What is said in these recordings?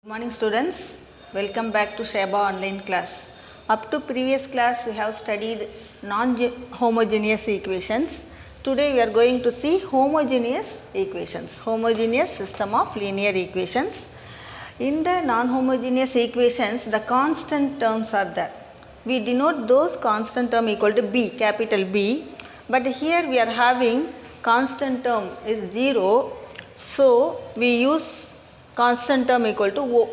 Good morning students, welcome back to Sheba online class. Up to previous class we have studied non-homogeneous equations. Today we are going to see homogeneous equations, homogeneous system of linear equations. In the non-homogeneous equations the constant terms are there. We denote those constant term equal to B, capital B, but here we are having constant term is 0, so we use constant term equal to O.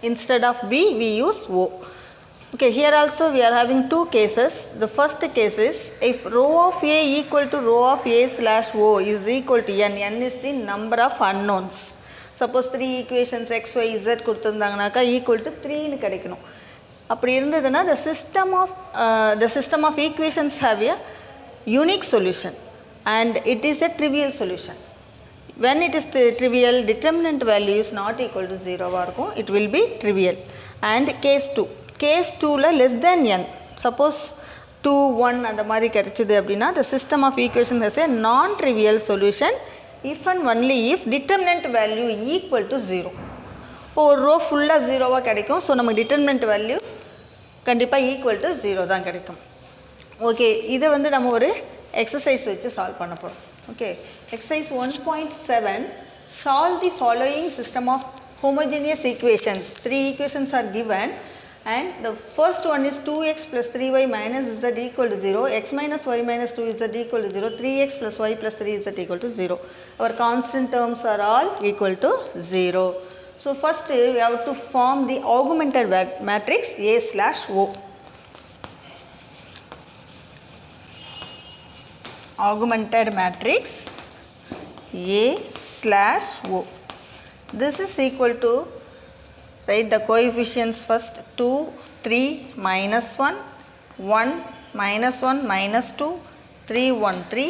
Instead of B, we use O. Okay, here also we are having two cases. The first case is if rho of A equal to rho of A slash O is equal to n, n is the number of unknowns. Suppose 3 equations x, y, z கொடுத்திருந்தாங்கனாக்கா equal to 3 னு கிடைக்கணும். அப்படி இருந்ததுன்னா the system of equations have a unique solution and it is a trivial solution. When it is trivial, determinant value is not equal to 0 இருக்கும், it will be trivial. And case 2 ல less than n, suppose 2 1 அந்த மாதிரி கிடைச்சது அப்படின்னா the system of equation has a non-trivial solution if and only if determinant value equal to 0. இப்போ ஒரு row ஃபுல்லாக 0வாக கிடைக்கும், ஸோ நமக்கு determinant value கண்டிப்பாக equal to 0 தான் கிடைக்கும். ஓகே, இதை வந்து நம்ம ஒரு எக்ஸசைஸ் வச்சு சால்வ் பண்ண போகிறோம். Okay, exercise 1.7, solve the following system of homogeneous equations. 3 equations are given and the first one is 2x plus 3y minus z equal to 0, x minus y minus 2z equal to 0, 3x plus y plus 3z equal to 0. Our constant terms are all equal to 0. So first we have to form the augmented matrix A slash O. Augmented matrix A slash O. This is equal to, write the coefficients first, 2, 3, minus 1, 1, minus 1, minus 2, 3, 1, 3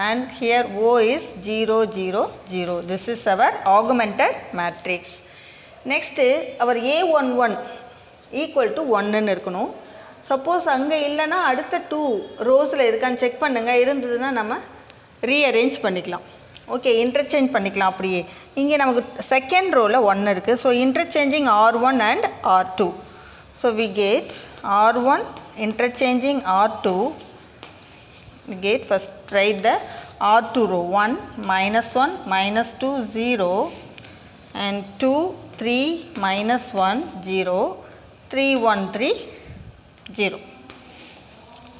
and here O is 0, 0, 0. This is our augmented matrix. Next our A11 equal to 1 ன்னு இருக்கணும். Suppose அங்கே இல்லைன்னா அடுத்த 2 ரோஸில் இருக்கான்னு check பண்ணுங்கள், இருந்ததுன்னா நம்ம rearrange பண்ணிக்கலாம். ஓகே, இன்டர்சேஞ்ச் பண்ணிக்கலாம். அப்படியே இங்கே நமக்கு செகண்ட் ரோவில் 1 இருக்குது, so interchanging R1 and R2. So we get R1 interchanging R2, we get first write the R2 row 1 minus 1 minus 2 0 and 2 3 minus 1 0 3 1 3 0.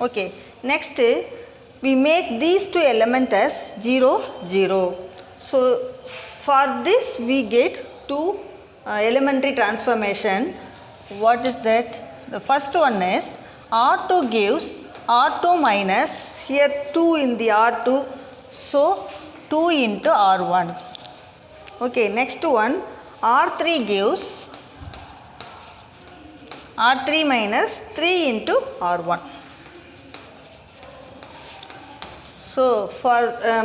Okay, next we make these two elements as 0 0. So for this we get two elementary transformation. What is that? The first one is R2 gives R2 minus, here 2 in the R2, so 2 into R1. Okay, next one R3 gives R3 minus 3 into R1. So for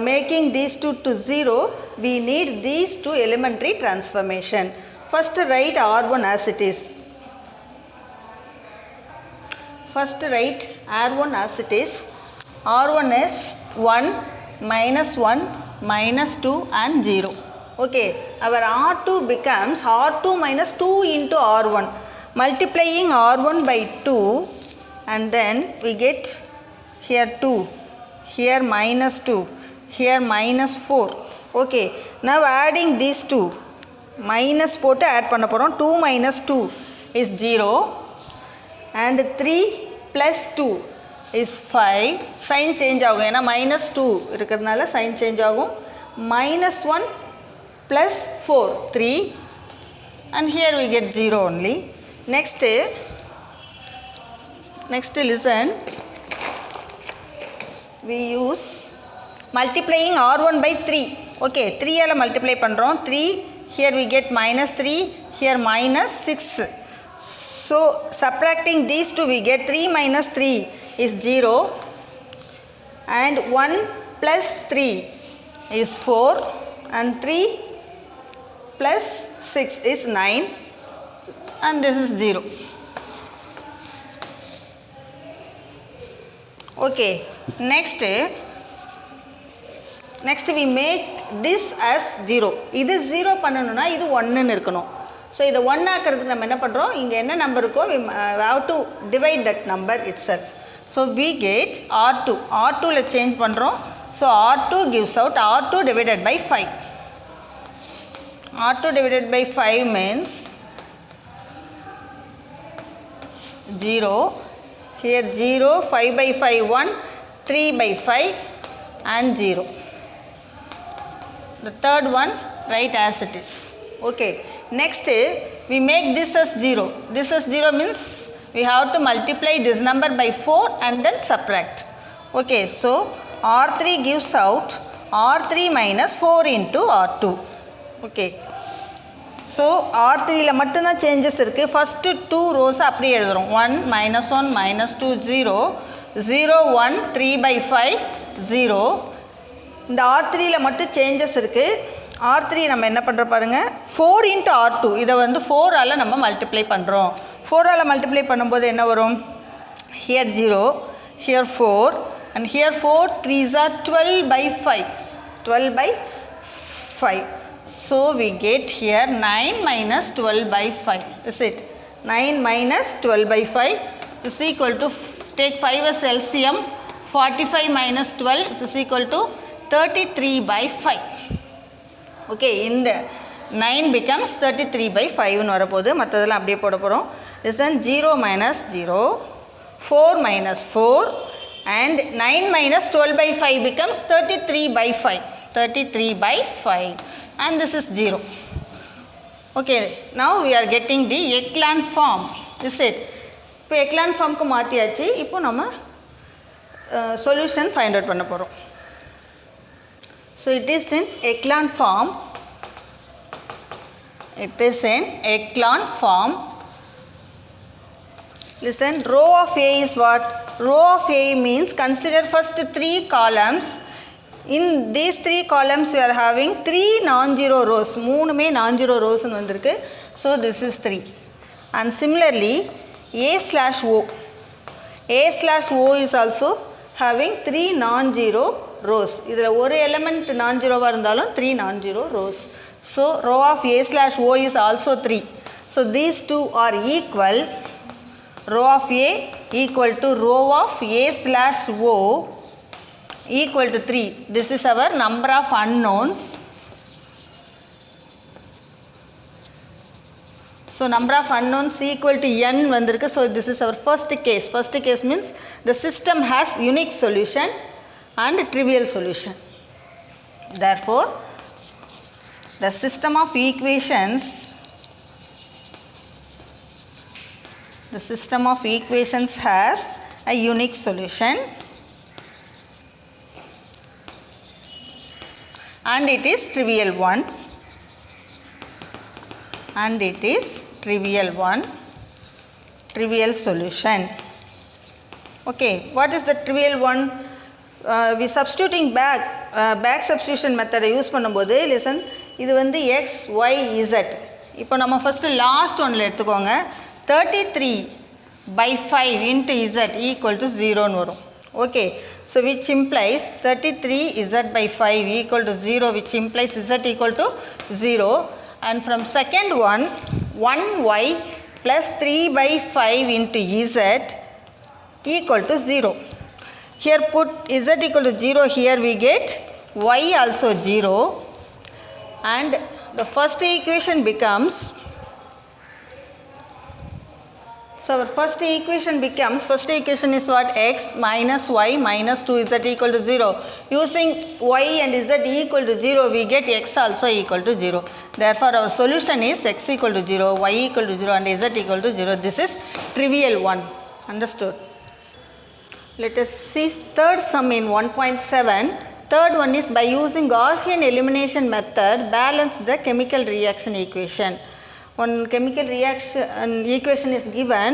making these two to 0, we need these two elementary transformation. First write R1 as it is. First write R1 as it is. R1 is 1, minus 1, minus 2 and 0. Okay, our R2 becomes R2 minus 2 into R1. Multiplying R1 by 2 and then we get here 2, here minus 2, here minus 4. Okay, now adding these two, minus போட்டு add பண்ண போகிறோம். 2 minus 2 is 0 and 3 plus 2 is 5. Sign change ஆகும், ஏன்னா minus 2 இருக்கிறதுனால sign change ஆகும். Minus 1 plus 4, 3 and here we get 0 only. Next listen, we use multiplying R1 by 3. Okay, 3 ஆல multiply பண்ணுறோம். 3, here we get minus 3, here minus 6. So subtracting these two we get 3 minus 3 is 0 and 1 plus 3 is 4 and 3 plus 6 is 9 and this is 0. Okay, next we make this as 0. இது 0 பண்ணனும்னா இது 1 ன்னு இருக்கணும். So இதை 1 ஆக்கிறதுக்கு நம்ம என்ன பண்ணுறோம், இங்கே என்ன நம்பர் இருக்கோ we have to divide that number itself. So we get R2. R2ல சேஞ்ச் பண்ணுறோம். So R2 gives out R2 divided by 5. R2 divided by 5 means 0. Here 0, 5 by 5 1, 3 by 5 and 0. The third one write as it is. Okay. Next we make this as 0. This as 0 means we have to multiply this number by 4 and then subtract. Okay. So R3 gives out R3 minus 4 into R2. Okay. So R3ல மட்டும்தான் changes இருக்குது. First 2 rows அப்படியே எழுதுகிறோம். 1 minus 1 minus 2 0 0 1 3 by 5 0. இந்த R3ல மட்டும் changes இருக்குது. R3 நம்ம என்ன பண்ணுற பாருங்கள், 4 into R2 இதை வந்து 4ஆல் நம்ம மல்டிப்ளை பண்ணுறோம். 4ஆல் மல்டிப்ளை பண்ணும்போது என்ன வரும், here 0 here 4 and here 4 3s are 12 by 5, 12 by 5. So we get here 9 minus 12 by 5. Is it 9 minus 12 by 5 is equal to, take 5 as LCM, 45 minus 12 is equal to 33 by 5. Okay, இந்த 9 becomes 33 by 5 வரப்போது. மற்றதெல்லாம் அப்படியே போட போகிறோம். This is 0 minus 0, 4 minus 4 and 9 minus 12 by 5 becomes 33 by 5. 33 by 5 and this is 0. Okay, now we are getting the echelon form. Is it? இப்போ echelon formக்கு மாற்றியாச்சு. இப்போ நம்ம solution find out பண்ண போகிறோம். So it is in echelon form. It is in echelon form. Listen, row of A is what? Row of A means consider first 3 columns. In these 3 columns we are having 3 non-zero rows. 3 non-zero rows னு வந்திருக்கு. So this is 3. And similarly A slash O. A slash O is also having 3 non-zero rows. இதில் ஒரு element non-zeroவாக இருந்தாலும் 3 non-zero rows. So row of A slash O is also 3. So these two are equal. Row of A equal to row of A slash O equal to 3. This is our number of unknowns. So number of unknowns equal to n vandirukku. So this is our first case. First case means the system has unique solution and trivial solution. Therefore the system of equations has a unique solution and it is trivial one. And it is trivial one, trivial solution. Okay, what is the trivial one? We substituting back substitution method use பண்ணும்போது listen, இது வந்து x y z. இப்போ நம்ம first last one எடுத்துக்கோங்க. 33 by 5 into z equal to 0 னு வரும். Okay, so which implies 33 z by 5 equal to 0, which implies z equal to 0. And from second one, 1y plus 3 by 5 into z equal to 0. Here put z equal to 0, here we get y also 0 and the first equation becomes, so our first equation is what? X minus y minus 2z equal to 0. Using y and z equal to 0, we get x also equal to 0. Therefore our solution is x equal to 0, y equal to 0 and z equal to 0. This is trivial one. Understood? Let us see third sum in 1.7. Third one is by using Gaussian elimination method, balance the chemical reaction equation. One chemical reaction equation is given.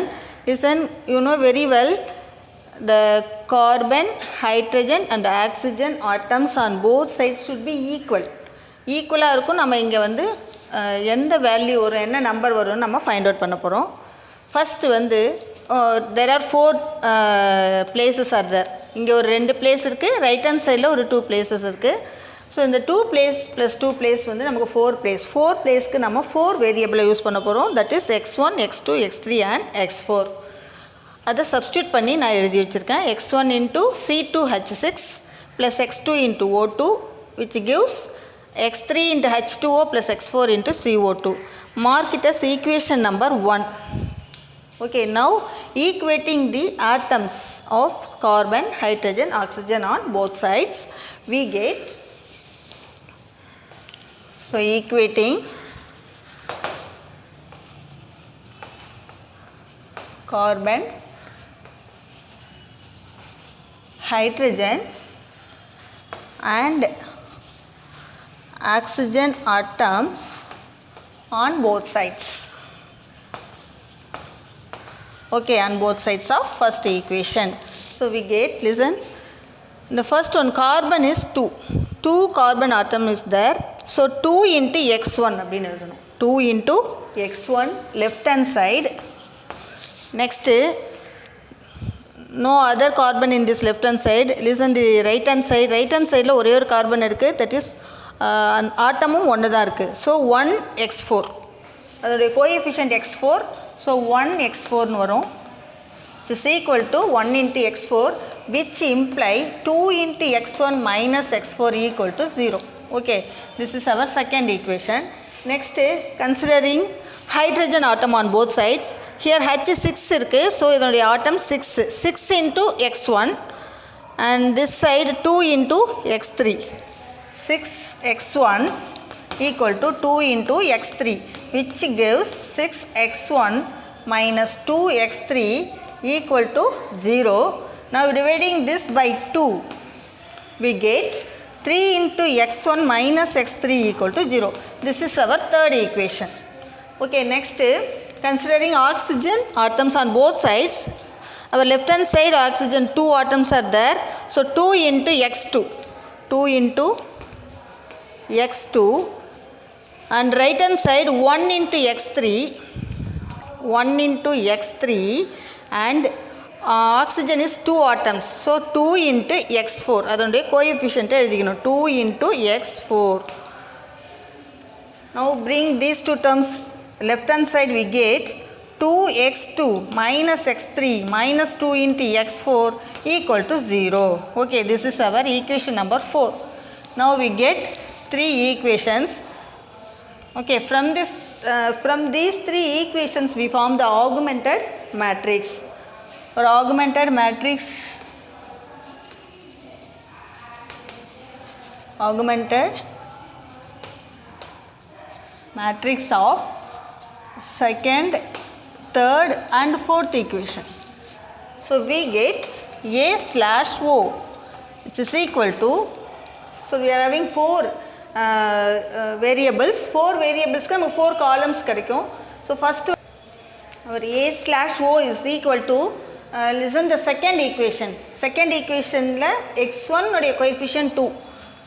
Listen, you know very well, the carbon, hydrogen and oxygen atoms on both sides should be equal. ஈக்குவலாக இருக்கும். நம்ம இங்கே வந்து எந்த value வரும், என்ன number வரும்னு நம்ம ஃபைண்ட் அவுட் பண்ண போகிறோம். ஃபஸ்ட்டு வந்து there are 4 places are there. இங்கே ஒரு 2 பிளேஸ் இருக்குது, ரைட் ஹேண்ட் சைடில் ஒரு 2 places இருக்குது. ஸோ இந்த 2 place ப்ளஸ் 2 place வந்து நமக்கு 4 place. 4 placeக்கு நம்ம 4 வேரியபிளை யூஸ் பண்ண போகிறோம். That is x1, x2, x3 and x4. அதை சப்ஸ்டியூட் பண்ணி நான் எழுதி வச்சுருக்கேன். x1 into C2H6 plus x2 into O2 which gives x3 into H2O plus x4 into CO2. Mark it as equation number 1. Okay, now equating the atoms of carbon, hydrogen, oxygen on both sides, we get, so equating carbon, hydrogen and oxygen atoms on both sides. Okay, on both sides of first equation. So we get, listen, the first one, carbon is 2. 2 carbon atom is there. So 2 into x1 அப்படினு எழுதணும். 2 into x1 left hand side. Next, no other carbon in this left hand side. Listen, the right hand side. Right hand side la ஒரே ஒரு carbon இருக்கு. That is ஆட்டமும் ஒன்று தான் இருக்குது. So 1x4 அதோடைய கோஎஃபிஷியன்ட் x4. ஸோ 1x4னு வரும். It's equal to 1 into x4 which imply 2 into x1 minus x4 equal to 0. Okay, this is our second equation. Next, considering hydrogen atom on both sides. Here H6 இருக்குது. So இதனுடைய atom 6. 6 into x1 and this side 2 into x3. 6x1 equal to 2 into x3 which gives 6x1 minus 2x3 equal to 0. Now dividing this by 2 we get 3 into x1 minus x3 equal to 0. This is our third equation. Okay, next, considering oxygen atoms on both sides, our left hand side oxygen 2 atoms are there. So 2 into x2, 2 into x2 and right hand side 1 into x3, 1 into x3 and oxygen is 2 atoms. So 2 into x4 அதனுடைய coefficient எழுதிக்கணும். 2 into x4. Now bring these two terms left hand side, we get 2x2 minus x3 minus 2 into x4 equal to 0. Okay, this is our equation number 4. Now we get 3 equations. Okay, from these 3 equations we form the augmented matrix. For augmented matrix, of second, third and fourth equation. So we get A/O, which is equal to, so we are having 4 variables. 4 variablesக்கு நமக்கு 4 columns கிடைக்கும். So first our A/O is equal to, listen, the second equation. Second equationல x1 உடைய coefficient 2.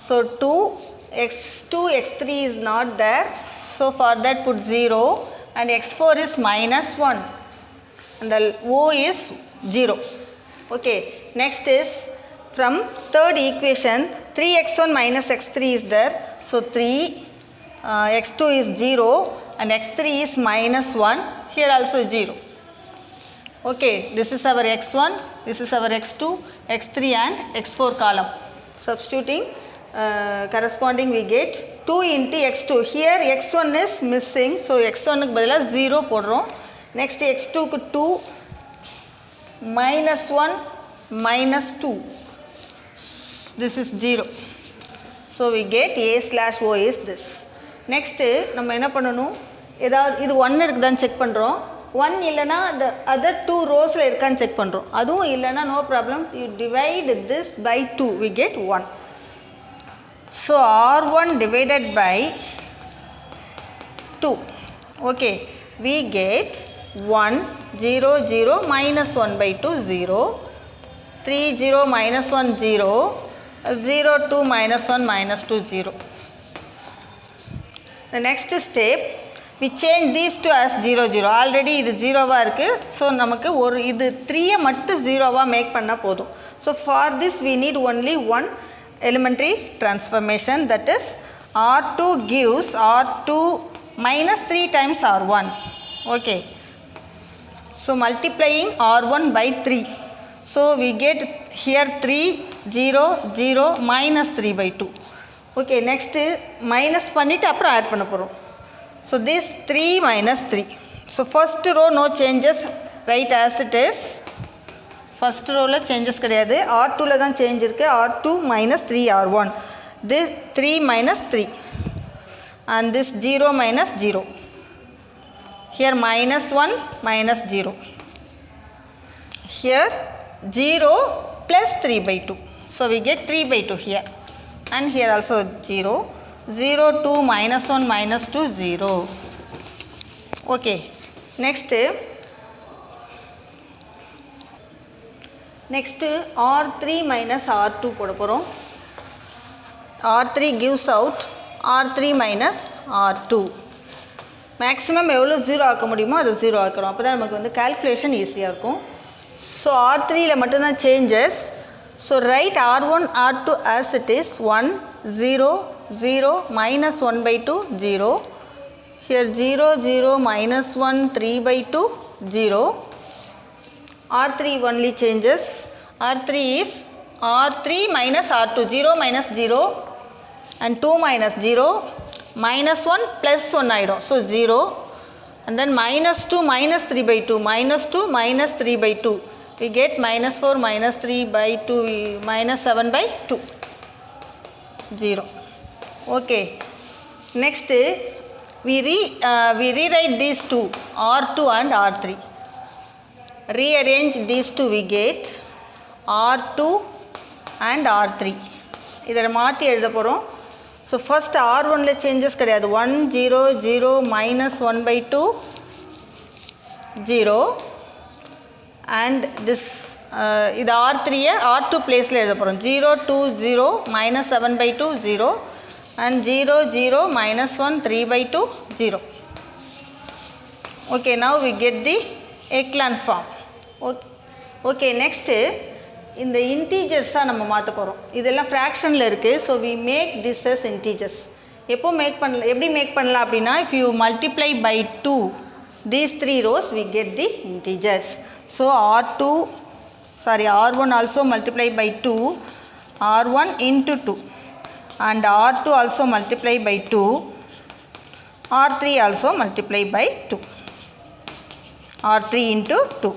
So 2, x2, x3 is not there. So for that put 0 and x4 is minus 1 and the O is 0. Okay, next is from third equation 3x1 minus x3 is there. So 3, x2 is 0 and x3 is minus 1. Here also 0. Okay, this is our x1, this is our x2, x3 and x4 column. Substituting corresponding we get 2 into x2. Here x1 is missing, so x1 க்கு பதிலா 0 போடுறோம். Next x2 க்கு 2 minus 1 minus 2. This is 0. So we get A/O is this. Next நம்ம என்ன பண்ணணும், ஏதாவது இது 1 இருக்குதான்னு செக் பண்ணுறோம். 1 இல்லைனா the other 2 ரோஸில் இருக்கான்னு செக் பண்ணுறோம். அதுவும் இல்லைனா no problem, you divide this by 2, we get 1. So R1 divided by 2. Okay, we get 1, 0, 0, minus 1 by 2, 0, 3, 0, minus 1, 0, 0, 2, minus 1, minus 2, 0. The next step, we change these two as 0, 0. Already இது 0வா இருக்கு. So நமக்கு இது 3 மட்டும் 0வா make பண்ணா போதும். So for this we need only one elementary transformation, that is R2 gives R2 minus 3 times R1. Okay. So multiplying R1 by 3. So we get here 3, 0, 0, minus 3 by 2. Okay, next minus பண்ணிட்டு அப்புறம் add பண்ண போகிறோம். So this 3 minus 3. So first row no changes, right as it is. First row la changes கிடையாது, R2 ல தான் change இருக்கு. R2 minus 3 R1. This 3 minus 3 and this 0 minus 0. Here minus 1 minus 0. Here 0 plus 3 by 2. So we get 3 by 2 here. And here also 0. 0, 2, minus 1, minus 2, 0. Okay. Next R3 minus R2 போட போகிறோம். R3 gives out R3 minus R2. Maximum எவ்வளோ 0 ஆக்க முடியுமோ அதை 0 ஆக்கிறோம். அப்போ தான் நமக்கு வந்து கால்குலேஷன் ஈஸியாக இருக்கும். ஸோ R3ல மட்டும்தான் changes. So right R1 R2 as it is 1 0 0 minus 1 by 2 0. Here 0 0 minus 1 3 by 2 0. R3 only changes. R3 is R3 minus R2, 0 minus 0 and 2 minus 0, minus 1 plus 1 ஆயிடும். So 0 and then minus 2 minus 3 by 2, minus 2 minus 3 by 2. We get minus 4 minus 3 by 2, minus 7 by 2, 0. Okay. Next we rewrite these two, R2 and R3. Rearrange these two, we get R2 and R3. இதில் மாற்றி எழுத போகிறோம். So first R1ல changes கிடையாது. 1 0 0 minus 1 by 2 0 and this இது R3யை R2 பிளேஸில் எழுத போகிறோம். 0 2 0 minus 7 by 2 0 and 0 0 minus 1 3 by 2 0. Okay, now we get the echelon form. Okay, next இந்த இன்டீஜர்ஸாக நம்ம மாற்ற போகிறோம். இதெல்லாம் ஃப்ராக்ஷனில் இருக்குது. So we make this as integers. எப்போ மேக் பண்ணலாம், எப்படி மேக் பண்ணலாம் அப்படின்னா, if you multiply by 2 these 3 rows we get the integers. So R1 also multiply by 2, R1 into 2 and R2 also multiply by 2, R3 also multiply by 2, R3 into 2.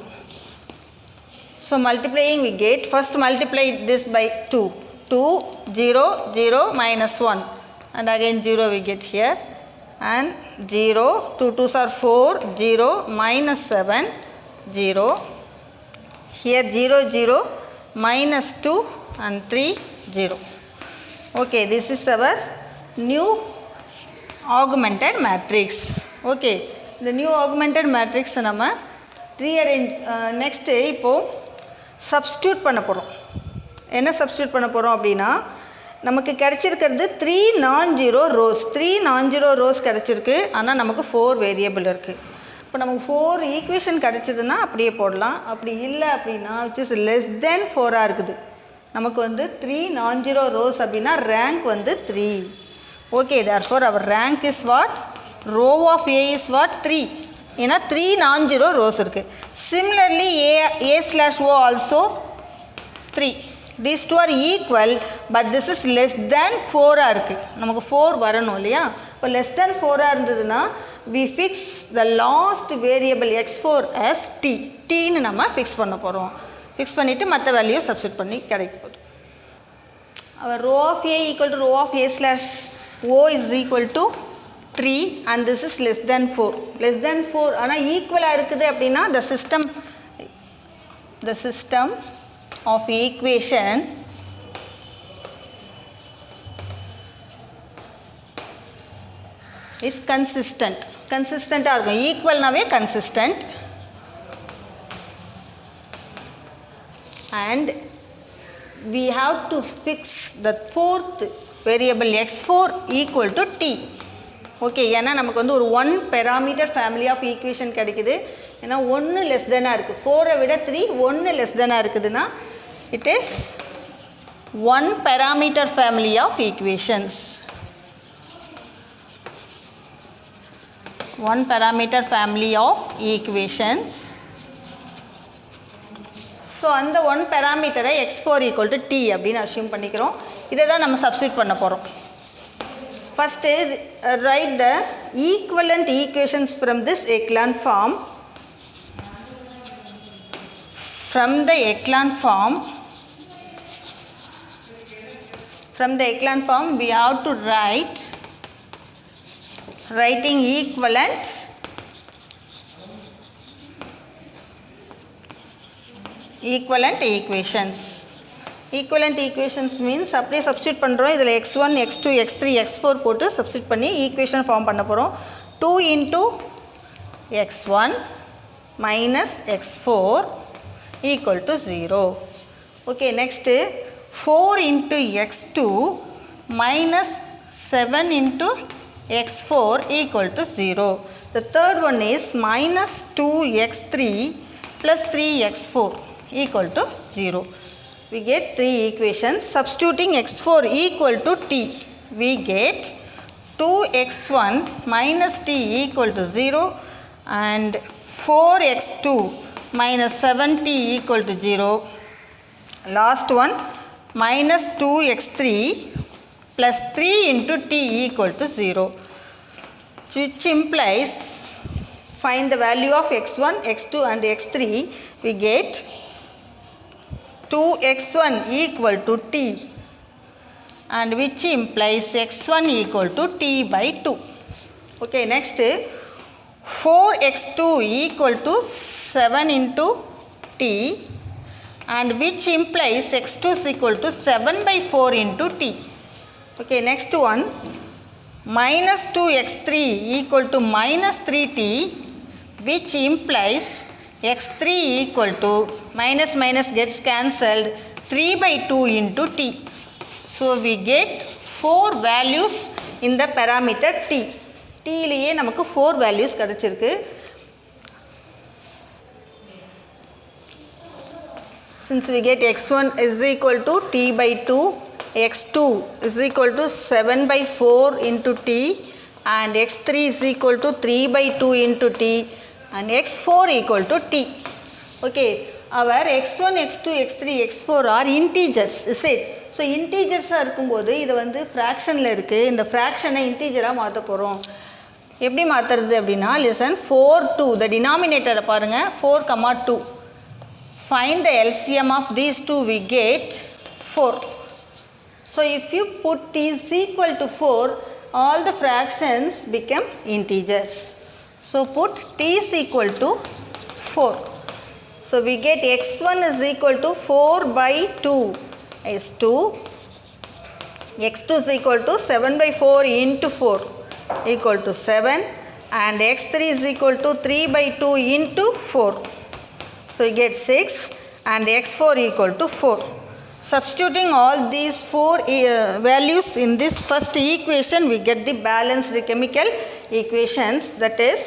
So multiplying we get, first multiply this by 2, 2 0 0 minus 1 and again 0 we get here and 0, 2 2s are 4, 0 minus 7 0, here 0 0 minus 2 and 3 0. Okay, this is our new augmented matrix. Okay, the new augmented matrix நம்ம rearrange. Next இப்போது substitute பண்ண போகிறோம். என்ன substitute பண்ண போகிறோம் அப்படின்னா, நமக்கு கிடச்சிருக்கிறது 3 non-zero rows. 3 non-zero rows கிடச்சிருக்கு. ஆனால் நமக்கு 4 வேரியபிள் இருக்குது. இப்போ நமக்கு 4 ஈக்குவேஷன் கிடச்சிதுன்னா அப்படியே போடலாம். அப்படி இல்லை அப்படின்னா which is less than 4 இருக்குது. நமக்கு வந்து 3 non-zero rows அப்படின்னா ரேங்க் வந்து 3. Okay, therefore our rank is what? Row of A is what? 3. ஏன்னா 3 non-zero rows இருக்குது. Similarly A/O also 3. These two are equal but this is less than 4 இருக்குது. நமக்கு 4 வரணும் இல்லையா? இப்போ less than 4 இருந்ததுன்னா we fix the last variable x4 as t. tன்னு நம்ம fix பண்ண போகிறோம். ஃபிக்ஸ் பண்ணிவிட்டு மற்ற வேல்யூ சப்ஸ்டியூட் பண்ணி கிடைக்க போகுது. our row of A equal to row of A/O is equal to 3 and this is less than 4. less than 4 ஆனால் ஈக்குவலாக இருக்குது அப்படின்னா the system of equation is consistent. கன்சிஸ்டண்ட்டாக இருக்கும். ஈக்குவல்னாவே consistent. and we have to fix the fourth variable x4 equal to t. Okay, ஏன்னா நமக்கு வந்து ஒரு 1 பெராமீட்டர் ஃபேமிலி ஆஃப் ஈக்குவேஷன் கிடைக்குது. ஏன்னா 1 லெஸ் தெனாக இருக்குது. 4 விட 3 1 லெஸ் தெனாக இருக்குதுன்னா it is one parameter family of equations. One parameter family of equations. So அந்த one parameter x4 equal to t அப்படின்னு assume பண்ணிக்கிறோம். இதை தான் நம்ம substitute பண்ண போகிறோம். First write the equivalent equations from this echelon form. From the echelon form we have to writing equivalent equations. Equivalent equations means அப்படியே substitute பண்ணுறோம். இதில் x1 x2 x3 x4 போட்டு substitute பண்ணி equation form பண்ண போகிறோம். 2 into x1 minus x4 equal to 0. Okay, next 4 into x2 minus 7 into x4 equal to 0. The third one is minus 2x3 plus 3x4 equal to 0. We get 3 equations. Substituting x4 equal to t, we get 2x1 minus t equal to 0 and 4x2 minus 7t equal to 0. Last one, minus 2x3 plus 3 into t equal to 0, which implies find the value of x1, x2 and x3. We get 2x1 equal to t, and which implies x1 equal to t by 2. Okay, next 4x2 equal to 7 into t, and which implies x2 is equal to 7 by 4 into t. Okay, next one, minus 2x3 equal to minus 3t, which implies x3 equal to minus minus gets cancelled 3 by 2 into t. So we get 4 values in the parameter t. t லியே நமக்கு 4 values கிடைச்சிருக்கு. Since we get x1 is equal to t by 2, x2 is equal to 7 by 4 into t, and x3 is equal to 3 by 2 into t, and x4 equal to t. Okay, our x1, x2, x3, x4 are integers, is it? So integers இருக்கும்போது இது வந்து ஃப்ராக்ஷனில் இருக்குது. இந்த ஃப்ராக்ஷனை இன்டீஜராக மாற்ற போகிறோம். எப்படி மாற்றுறது அப்படின்னா, listen, 4, 2, the denominator பாருங்கள், 4, 2. Find the LCM of these two, we get 4. So if you put t is equal to 4, all the fractions become integers. So put t is equal to 4. So we get x1 is equal to 4 by 2 is 2. x2 is equal to 7 by 4 into 4 equal to 7. And x3 is equal to 3 by 2 into 4. So you get 6 and x4 equal to 4. Substituting all these 4 values in this first equation, we get the balanced chemical equations. That is,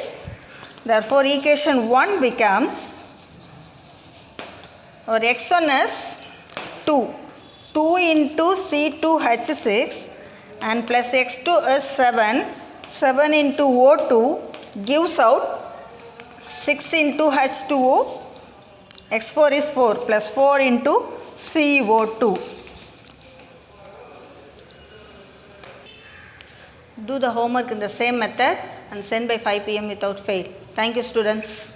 therefore equation 1 becomes, our x1 is 2. 2 into C2H6 and plus x2 is 7. 7 into O2 gives out 6 into H2O. x4 is 4 plus 4 into CO2. Do the homework in the same method and send by 5 p.m. without fail. Thank you, students.